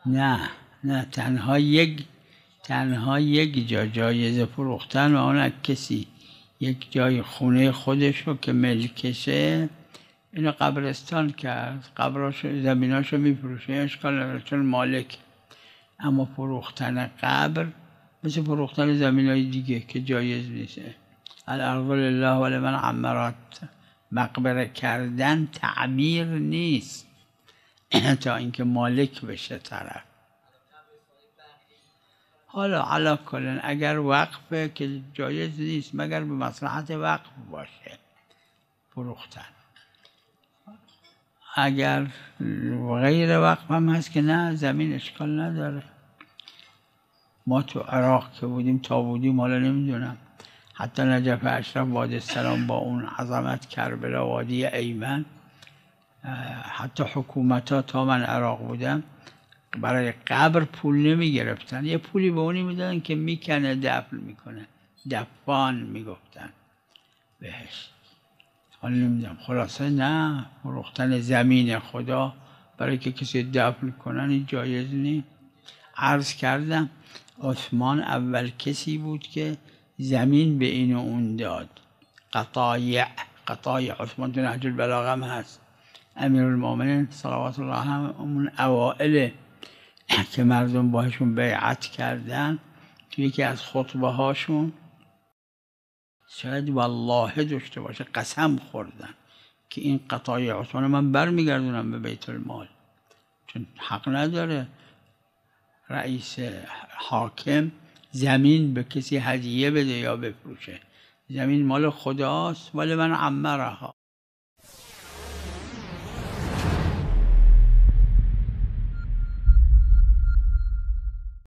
نه نه، تنها یک جا جایزه فروختن و اون کسی یک جای خونه خودشو که ملکشه اینو قبرستان کرد، قبراشو زمیناشو میفروشه، اشکال نداره چون مالک. اما فروختن قبر مثل فروختن زمینای دیگه که جایز نیست. الارض لله ولمن عمرت، مقبره کردن تعمیر نیست تا اینکه مالک بشه طرف. حالا علا کلن اگر وقفه که جایز نیست مگر به مصلحت وقف باشه فروختن. اگر غیر وقف هم هست که نه، زمین اشکال نداره. ما تو عراق که بودیم تا بودیم، حالا نمیدونم، حتی نجف اشرف وادی السلام با اون عظمت، کربلا، وادی ایمن، حتی حکومت ها تا من عراق بودم برای قبر پول نمی گرفتن، یه پولی به اونی میدادن که میکنه دفن میکنه، دفان میگفتن بهش. حالا نمیدونم، خلاصه نه، فروختن زمین خدا برای که کسی دفن کنن این جایز نیست. عرض کردم عثمان اول کسی بود که زمین به این و اون داد. قطایع عثمان تو نهج البلاغه هم هست. امیرالمومنین صلوات الله هم اون اوائل که مردم باهاشون بیعت کردن تو یکی از خطبه هاشون شاید والله داشته باشه قسم خوردن که این قطایع عثمان من برمیگردونم به بیت المال، چون حق نداره رئیس حاکم زمین به کسی هدیه بده یا بفروشه. زمین مال خداست، ولی من عمرها.